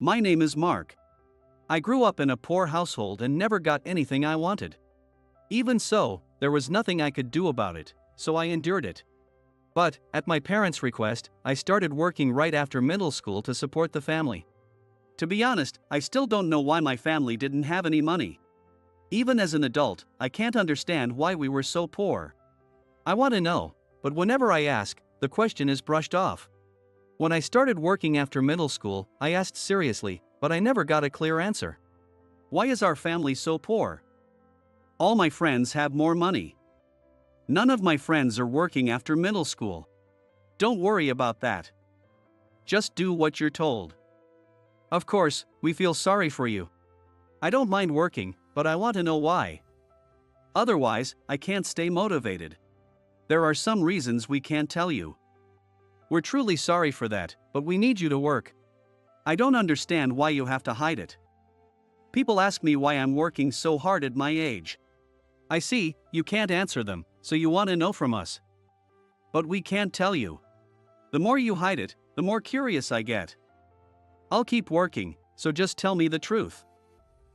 My name is Mark. I grew up in a poor household and never got anything I wanted. Even so, there was nothing I could do about it, so I endured it. But, at my parents' request, I started working right after middle school to support the family. To be honest, I still don't know why my family didn't have any money. Even as an adult, I can't understand why we were so poor. I want to know, but whenever I ask, the question is brushed off. When I started working after middle school, I asked seriously, but I never got a clear answer. Why is our family so poor? All my friends have more money. None of my friends are working after middle school. Don't worry about that. Just do what you're told. Of course, we feel sorry for you. I don't mind working, but I want to know why. Otherwise, I can't stay motivated. There are some reasons we can't tell you. We're truly sorry for that, but we need you to work. I don't understand why you have to hide it. People ask me why I'm working so hard at my age. I see, you can't answer them, so you want to know from us. But we can't tell you. The more you hide it, the more curious I get. I'll keep working, so just tell me the truth.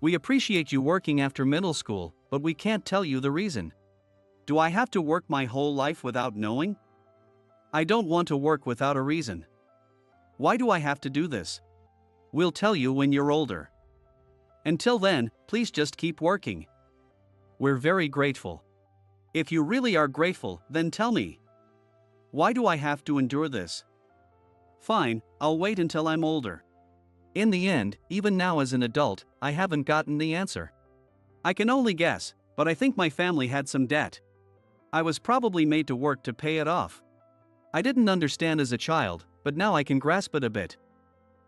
We appreciate you working after middle school, but we can't tell you the reason. Do I have to work my whole life without knowing? I don't want to work without a reason. Why do I have to do this? We'll tell you when you're older. Until then, please just keep working. We're very grateful. If you really are grateful, then tell me. Why do I have to endure this? Fine, I'll wait until I'm older. In the end, even now as an adult, I haven't gotten the answer. I can only guess, but I think my family had some debt. I was probably made to work to pay it off. I didn't understand as a child, but now I can grasp it a bit.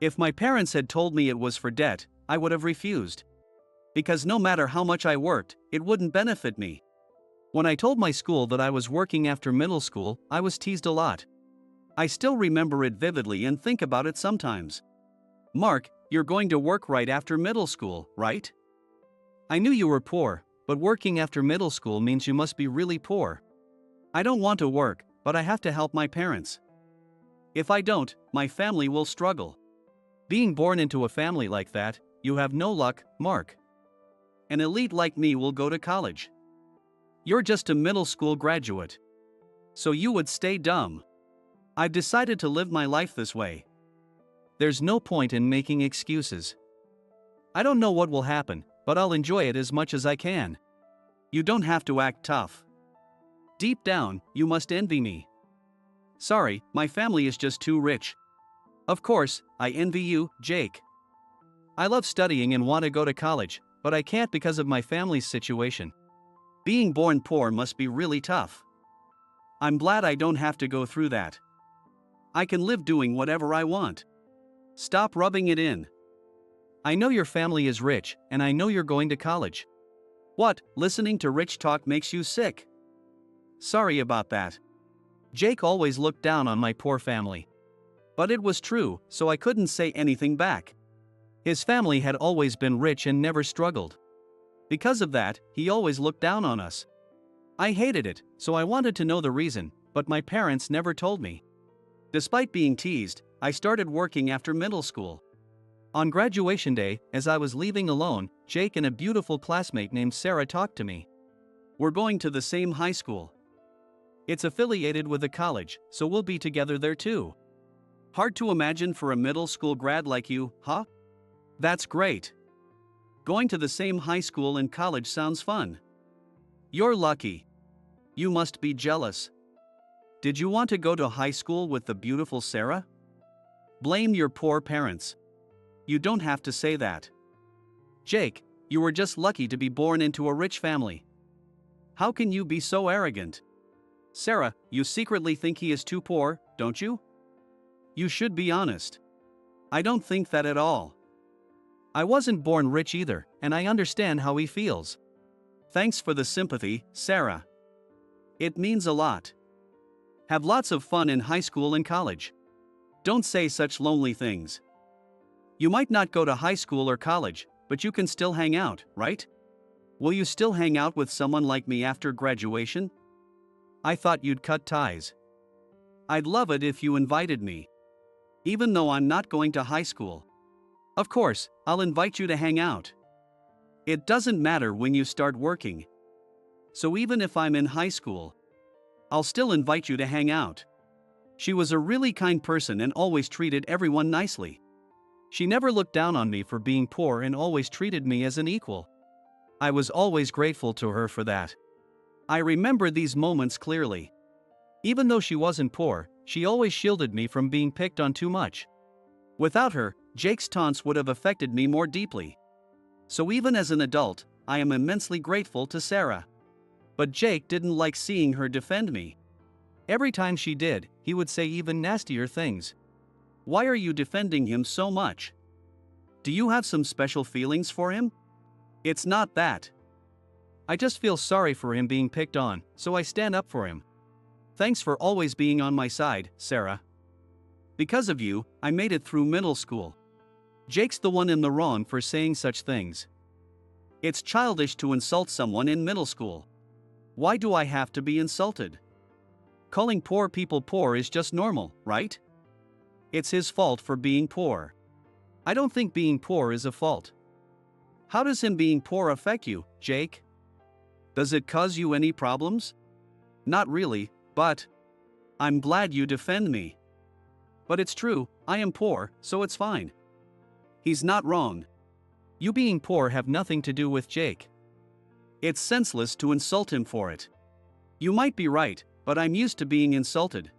If my parents had told me it was for debt, I would have refused. Because no matter how much I worked, it wouldn't benefit me. When I told my school that I was working after middle school, I was teased a lot. I still remember it vividly and think about it sometimes. Mark, you're going to work right after middle school, right? I knew you were poor, but working after middle school means you must be really poor. I don't want to work, but I have to help my parents. If I don't, my family will struggle. Being born into a family like that, you have no luck, Mark. An elite like me will go to college. You're just a middle school graduate. So you would stay dumb. I've decided to live my life this way. There's no point in making excuses. I don't know what will happen, but I'll enjoy it as much as I can. You don't have to act tough. Deep down, you must envy me. Sorry, my family is just too rich. Of course, I envy you, Jake. I love studying and want to go to college, but I can't because of my family's situation. Being born poor must be really tough. I'm glad I don't have to go through that. I can live doing whatever I want. Stop rubbing it in. I know your family is rich, and I know you're going to college. What, listening to rich talk makes you sick? Sorry about that. Jake always looked down on my poor family. But it was true, so I couldn't say anything back. His family had always been rich and never struggled. Because of that, he always looked down on us. I hated it, so I wanted to know the reason, but my parents never told me. Despite being teased, I started working after middle school. On graduation day, as I was leaving alone, Jake and a beautiful classmate named Sarah talked to me. We're going to the same high school. It's affiliated with a college, so we'll be together there too. Hard to imagine for a middle school grad like you, huh? That's great. Going to the same high school and college sounds fun. You're lucky. You must be jealous. Did you want to go to high school with the beautiful Sarah? Blame your poor parents. You don't have to say that. Jake, you were just lucky to be born into a rich family. How can you be so arrogant? Sarah, you secretly think he is too poor, don't you? You should be honest. I don't think that at all. I wasn't born rich either, and I understand how he feels. Thanks for the sympathy, Sarah. It means a lot. Have lots of fun in high school and college. Don't say such lonely things. You might not go to high school or college, but you can still hang out, right? Will you still hang out with someone like me after graduation? I thought you'd cut ties. I'd love it if you invited me. Even though I'm not going to high school. Of course, I'll invite you to hang out. It doesn't matter when you start working. So even if I'm in high school, I'll still invite you to hang out. She was a really kind person and always treated everyone nicely. She never looked down on me for being poor and always treated me as an equal. I was always grateful to her for that. I remember these moments clearly. Even though she wasn't poor, she always shielded me from being picked on too much. Without her, Jake's taunts would have affected me more deeply. So even as an adult, I am immensely grateful to Sarah. But Jake didn't like seeing her defend me. Every time she did, he would say even nastier things. Why are you defending him so much? Do you have some special feelings for him? It's not that. I just feel sorry for him being picked on, so I stand up for him. Thanks for always being on my side, Sarah. Because of you, I made it through middle school. Jake's the one in the wrong for saying such things. It's childish to insult someone in middle school. Why do I have to be insulted? Calling poor people poor is just normal, right? It's his fault for being poor. I don't think being poor is a fault. How does him being poor affect you, Jake? Does it cause you any problems? Not really, but I'm glad you defend me. But it's true, I am poor, so it's fine. He's not wrong. You being poor have nothing to do with Jake. It's senseless to insult him for it. You might be right, but I'm used to being insulted.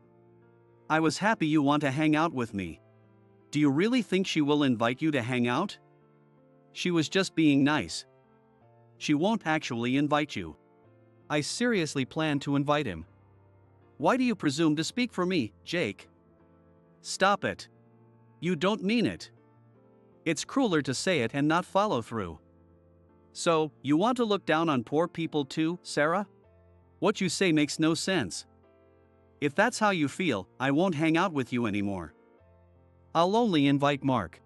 I was happy you want to hang out with me. Do you really think she will invite you to hang out? She was just being nice. She won't actually invite you. I seriously plan to invite him. Why do you presume to speak for me, Jake? Stop it. You don't mean it. It's crueler to say it and not follow through. So, you want to look down on poor people too, Sarah? What you say makes no sense. If that's how you feel, I won't hang out with you anymore. I'll only invite Mark.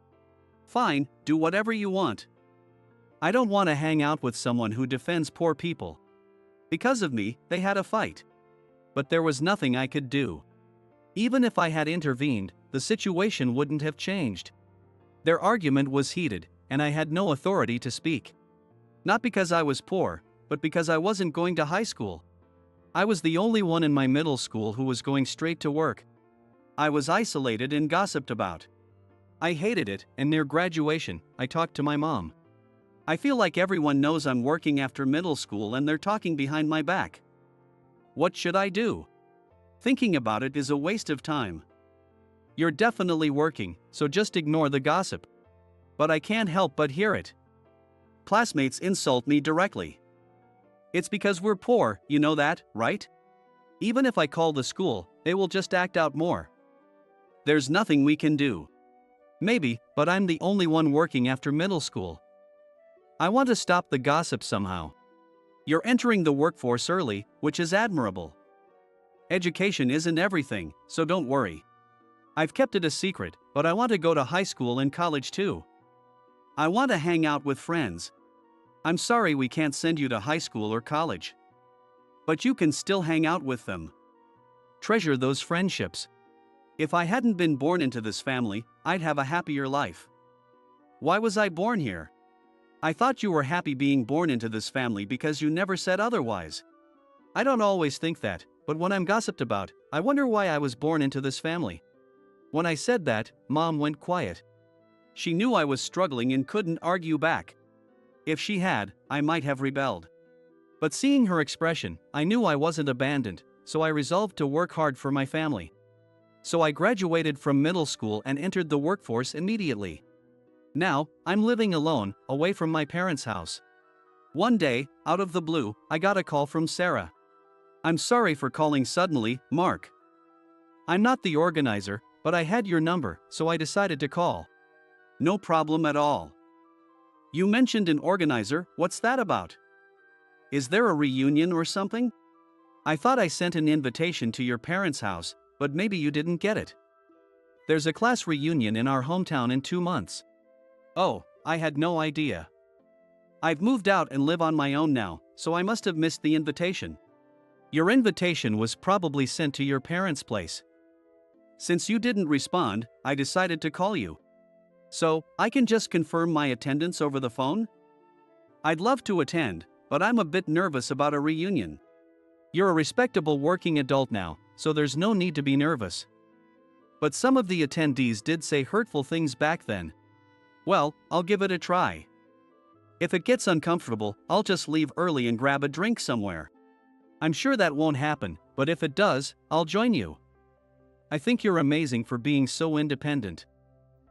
Fine, do whatever you want. I don't want to hang out with someone who defends poor people. Because of me, they had a fight. But there was nothing I could do. Even if I had intervened, the situation wouldn't have changed. Their argument was heated, and I had no authority to speak. Not because I was poor, but because I wasn't going to high school. I was the only one in my middle school who was going straight to work. I was isolated and gossiped about. I hated it, and near graduation, I talked to my mom. I feel like everyone knows I'm working after middle school and they're talking behind my back. What should I do? Thinking about it is a waste of time. You're definitely working, so just ignore the gossip. But I can't help but hear it. Classmates insult me directly. It's because we're poor, you know that, right? Even if I call the school, they will just act out more. There's nothing we can do. Maybe, but I'm the only one working after middle school. I want to stop the gossip somehow. You're entering the workforce early, which is admirable. Education isn't everything, so don't worry. I've kept it a secret, but I want to go to high school and college too. I want to hang out with friends. I'm sorry we can't send you to high school or college. But you can still hang out with them. Treasure those friendships. If I hadn't been born into this family, I'd have a happier life. Why was I born here? I thought you were happy being born into this family because you never said otherwise. I don't always think that, but when I'm gossiped about, I wonder why I was born into this family. When I said that, Mom went quiet. She knew I was struggling and couldn't argue back. If she had, I might have rebelled. But seeing her expression, I knew I wasn't abandoned, so I resolved to work hard for my family. So I graduated from middle school and entered the workforce immediately. Now, I'm living alone, away from my parents' house. One day, out of the blue, I got a call from Sarah. I'm sorry for calling suddenly, Mark. I'm not the organizer, but I had your number, so I decided to call. No problem at all. You mentioned an organizer, what's that about? Is there a reunion or something? I thought I sent an invitation to your parents' house, but maybe you didn't get it. There's a class reunion in our hometown in 2 months. Oh, I had no idea. I've moved out and live on my own now, so I must have missed the invitation. Your invitation was probably sent to your parents' place. Since you didn't respond, I decided to call you. So, I can just confirm my attendance over the phone? I'd love to attend, but I'm a bit nervous about a reunion. You're a respectable working adult now, so there's no need to be nervous. But some of the attendees did say hurtful things back then. Well, I'll give it a try. If it gets uncomfortable, I'll just leave early and grab a drink somewhere. I'm sure that won't happen, but if it does, I'll join you. I think you're amazing for being so independent.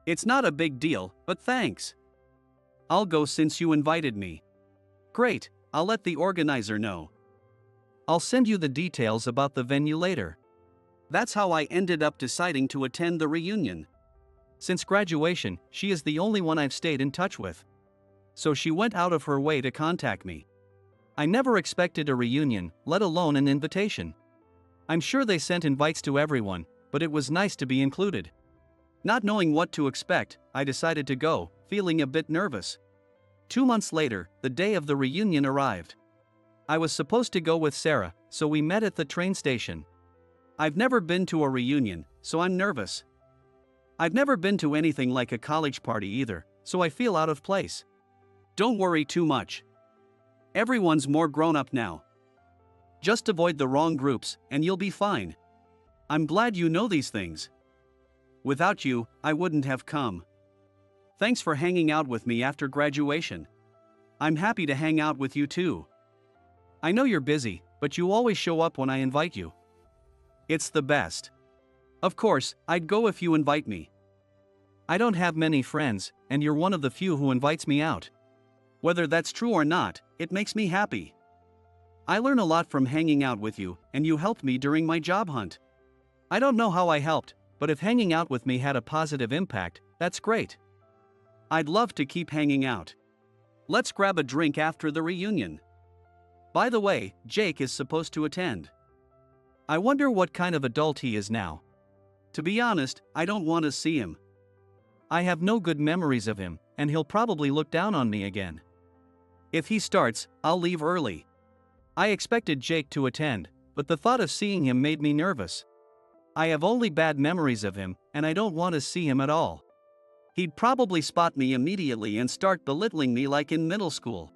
It's not a big deal, but thanks. I'll go since you invited me. Great, I'll let the organizer know. I'll send you the details about the venue later. That's how I ended up deciding to attend the reunion. Since graduation, she is the only one I've stayed in touch with. So she went out of her way to contact me. I never expected a reunion, let alone an invitation. I'm sure they sent invites to everyone, but it was nice to be included. Not knowing what to expect, I decided to go, feeling a bit nervous. 2 months later, the day of the reunion arrived. I was supposed to go with Sarah, so we met at the train station. I've never been to a reunion, so I'm nervous. I've never been to anything like a college party either, so I feel out of place. Don't worry too much. Everyone's more grown up now. Just avoid the wrong groups, and you'll be fine. I'm glad you know these things. Without you, I wouldn't have come. Thanks for hanging out with me after graduation. I'm happy to hang out with you too. I know you're busy, but you always show up when I invite you. It's the best. Of course, I'd go if you invite me. I don't have many friends, and you're one of the few who invites me out. Whether that's true or not, it makes me happy. I learn a lot from hanging out with you, and you helped me during my job hunt. I don't know how I helped, but if hanging out with me had a positive impact, that's great. I'd love to keep hanging out. Let's grab a drink after the reunion. By the way, Jake is supposed to attend. I wonder what kind of adult he is now. To be honest, I don't want to see him. I have no good memories of him, and he'll probably look down on me again. If he starts, I'll leave early. I expected Jake to attend, but the thought of seeing him made me nervous. I have only bad memories of him, and I don't want to see him at all. He'd probably spot me immediately and start belittling me like in middle school.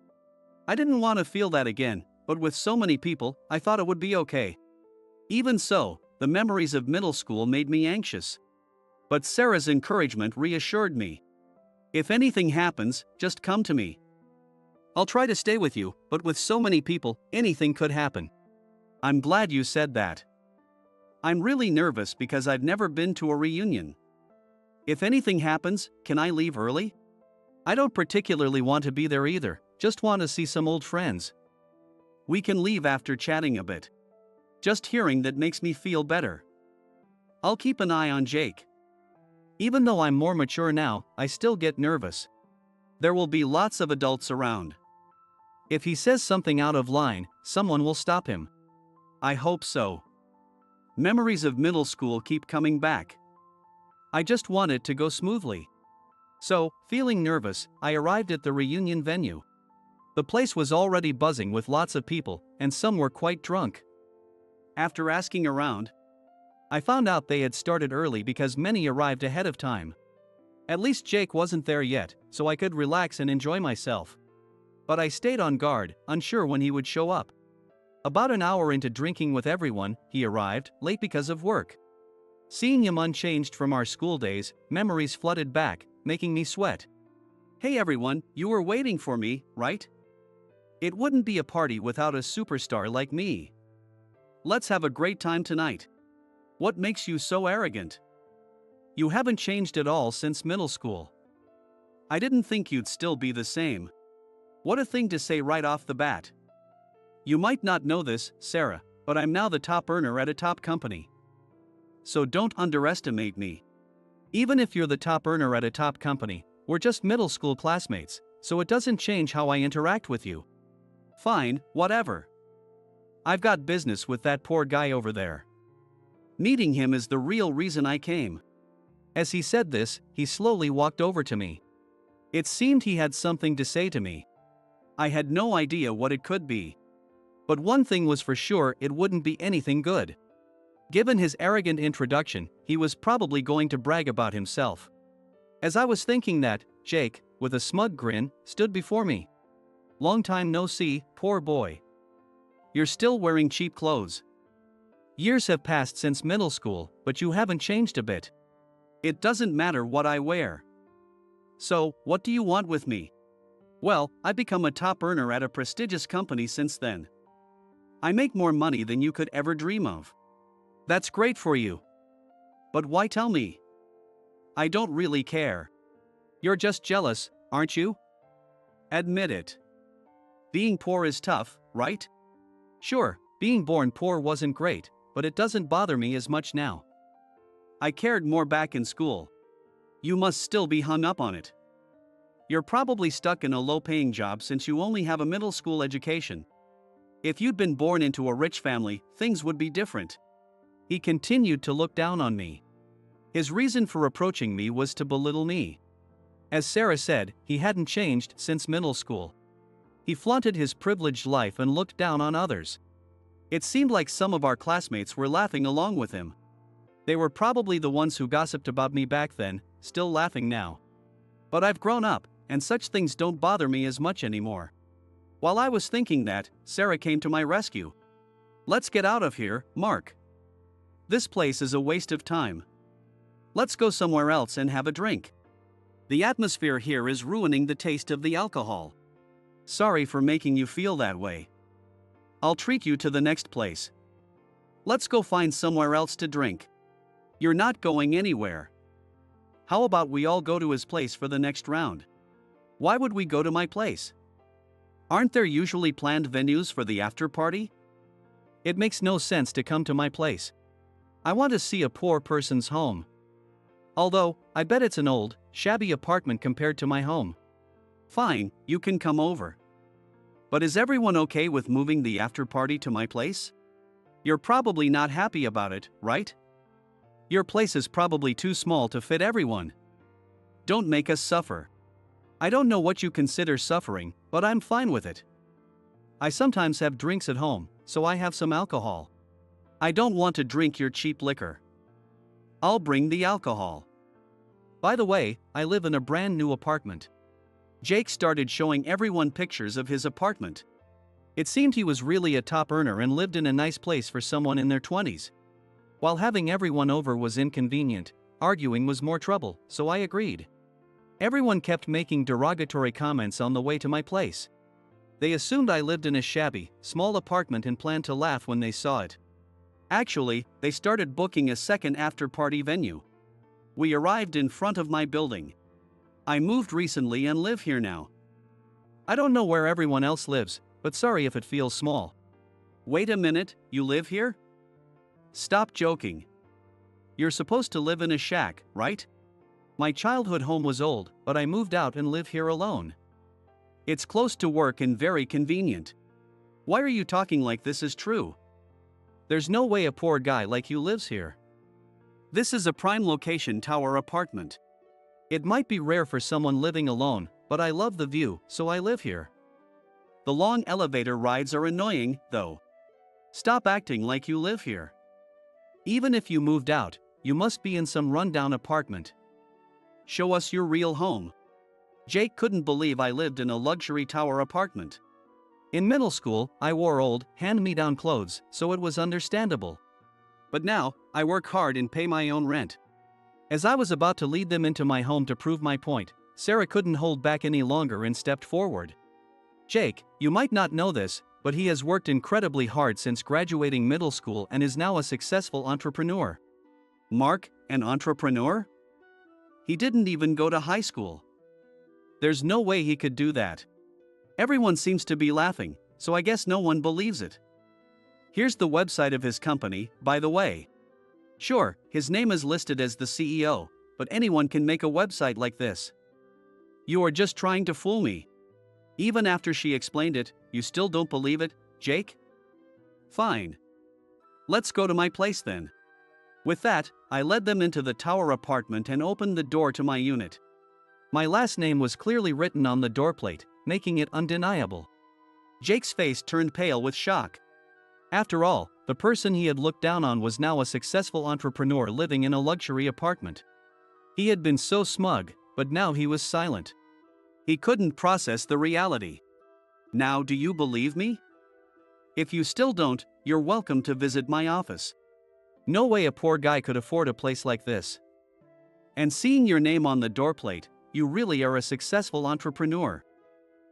I didn't want to feel that again, but with so many people, I thought it would be okay. Even so, the memories of middle school made me anxious. But Sarah's encouragement reassured me. If anything happens, just come to me. I'll try to stay with you, but with so many people, anything could happen. I'm glad you said that. I'm really nervous because I've never been to a reunion. If anything happens, can I leave early? I don't particularly want to be there either, just want to see some old friends. We can leave after chatting a bit. Just hearing that makes me feel better. I'll keep an eye on Jake. Even though I'm more mature now, I still get nervous. There will be lots of adults around. If he says something out of line, someone will stop him. I hope so. Memories of middle school keep coming back. I just want it to go smoothly. So, feeling nervous, I arrived at the reunion venue. The place was already buzzing with lots of people, and some were quite drunk. After asking around, I found out they had started early because many arrived ahead of time. At least Jake wasn't there yet, so I could relax and enjoy myself. But I stayed on guard, unsure when he would show up. About an hour into drinking with everyone, he arrived, late because of work. Seeing him unchanged from our school days, memories flooded back, making me sweat. Hey everyone, you were waiting for me, right? It wouldn't be a party without a superstar like me. Let's have a great time tonight. What makes you so arrogant? You haven't changed at all since middle school. I didn't think you'd still be the same. What a thing to say right off the bat. You might not know this, Sarah, but I'm now the top earner at a top company. So don't underestimate me. Even if you're the top earner at a top company, we're just middle school classmates, so it doesn't change how I interact with you. Fine, whatever. I've got business with that poor guy over there. Meeting him is the real reason I came. As he said this, he slowly walked over to me. It seemed he had something to say to me. I had no idea what it could be. But one thing was for sure, it wouldn't be anything good. Given his arrogant introduction, he was probably going to brag about himself. As I was thinking that, Jake, with a smug grin, stood before me. Long time no see, poor boy. You're still wearing cheap clothes. Years have passed since middle school, but you haven't changed a bit. It doesn't matter what I wear. So, what do you want with me? Well, I've become a top earner at a prestigious company since then. I make more money than you could ever dream of. That's great for you. But why tell me? I don't really care. You're just jealous, aren't you? Admit it. Being poor is tough, right? Sure, being born poor wasn't great, but it doesn't bother me as much now. I cared more back in school. You must still be hung up on it. You're probably stuck in a low-paying job since you only have a middle school education. If you'd been born into a rich family, things would be different. He continued to look down on me. His reason for approaching me was to belittle me. As Sarah said, he hadn't changed since middle school. He flaunted his privileged life and looked down on others. It seemed like some of our classmates were laughing along with him. They were probably the ones who gossiped about me back then, still laughing now. But I've grown up, and such things don't bother me as much anymore. While I was thinking that, Sarah came to my rescue. Let's get out of here, Mark. This place is a waste of time. Let's go somewhere else and have a drink. The atmosphere here is ruining the taste of the alcohol. Sorry for making you feel that way. I'll treat you to the next place. Let's go find somewhere else to drink. You're not going anywhere. How about we all go to his place for the next round? Why would we go to my place? Aren't there usually planned venues for the after party? It makes no sense to come to my place. I want to see a poor person's home. Although, I bet it's an old, shabby apartment compared to my home. Fine, you can come over. But is everyone okay with moving the after party to my place? You're probably not happy about it, right? Your place is probably too small to fit everyone. Don't make us suffer. I don't know what you consider suffering, but I'm fine with it. I sometimes have drinks at home, so I have some alcohol. I don't want to drink your cheap liquor. I'll bring the alcohol. By the way, I live in a brand new apartment. Jake started showing everyone pictures of his apartment. It seemed he was really a top earner and lived in a nice place for someone in their 20s. While having everyone over was inconvenient, arguing was more trouble, so I agreed. Everyone kept making derogatory comments on the way to my place. They assumed I lived in a shabby, small apartment and planned to laugh when they saw it. Actually, they started booking a second after-party venue. We arrived in front of my building. I moved recently and live here now. I don't know where everyone else lives, but sorry if it feels small. Wait a minute, you live here? Stop joking. You're supposed to live in a shack, right? My childhood home was old, but I moved out and live here alone. It's close to work and very convenient. Why are you talking like this is true? There's no way a poor guy like you lives here. This is a prime location tower apartment. It might be rare for someone living alone, but I love the view, so I live here. The long elevator rides are annoying, though. Stop acting like you live here. Even if you moved out, you must be in some rundown apartment. Show us your real home. Jake couldn't believe I lived in a luxury tower apartment. In middle school, I wore old, hand-me-down clothes, so it was understandable. But now, I work hard and pay my own rent. As I was about to lead them into my home to prove my point, Sarah couldn't hold back any longer and stepped forward. Jake, you might not know this, but he has worked incredibly hard since graduating middle school and is now a successful entrepreneur. Mark, an entrepreneur? He didn't even go to high school. There's no way he could do that. Everyone seems to be laughing, so I guess no one believes it. Here's the website of his company, by the way. Sure, his name is listed as the CEO, but anyone can make a website like this. You are just trying to fool me. Even after she explained it, you still don't believe it, Jake? Fine. Let's go to my place then. With that, I led them into the tower apartment and opened the door to my unit. My last name was clearly written on the doorplate, making it undeniable. Jake's face turned pale with shock. After all, the person he had looked down on was now a successful entrepreneur living in a luxury apartment. He had been so smug, but now he was silent. He couldn't process the reality. Now, do you believe me? If you still don't, you're welcome to visit my office. No way a poor guy could afford a place like this. And seeing your name on the doorplate, you really are a successful entrepreneur.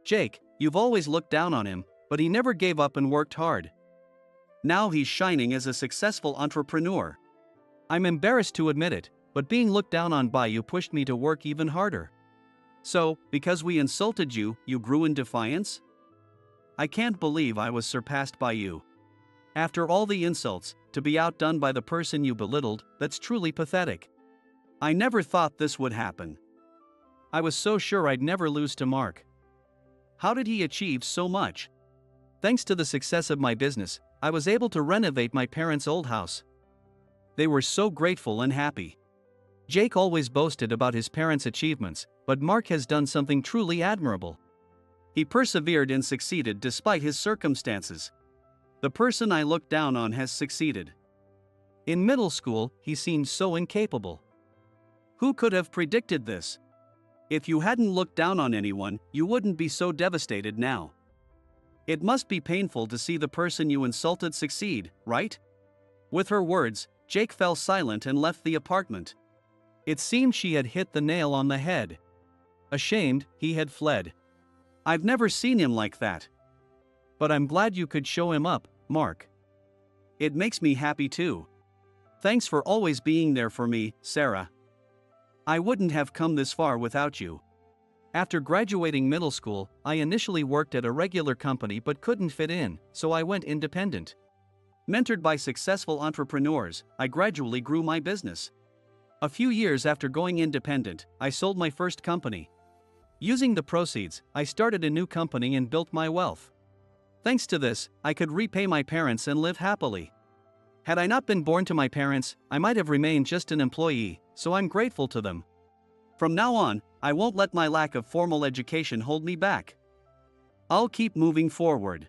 Jake, you've always looked down on him, but he never gave up and worked hard. Now he's shining as a successful entrepreneur. I'm embarrassed to admit it, but being looked down on by you pushed me to work even harder. So, because we insulted you, you grew in defiance? I can't believe I was surpassed by you. After all the insults, to be outdone by the person you belittled, that's truly pathetic. I never thought this would happen. I was so sure I'd never lose to Mark. How did he achieve so much? Thanks to the success of my business, I was able to renovate my parents' old house. They were so grateful and happy. Jake always boasted about his parents' achievements, but Mark has done something truly admirable. He persevered and succeeded despite his circumstances. The person I looked down on has succeeded. In middle school, he seemed so incapable. Who could have predicted this? If you hadn't looked down on anyone, you wouldn't be so devastated now. It must be painful to see the person you insulted succeed, right? With her words, Jake fell silent and left the apartment. It seemed she had hit the nail on the head. Ashamed, he had fled. I've never seen him like that. But I'm glad you could show him up, Mark. It makes me happy too. Thanks for always being there for me, Sarah. I wouldn't have come this far without you. After graduating middle school, I initially worked at a regular company but couldn't fit in, so I went independent. Mentored by successful entrepreneurs, I gradually grew my business. A few years after going independent, I sold my first company. Using the proceeds, I started a new company and built my wealth. Thanks to this, I could repay my parents and live happily. Had I not been born to my parents, I might have remained just an employee, so I'm grateful to them. From now on, I won't let my lack of formal education hold me back. I'll keep moving forward.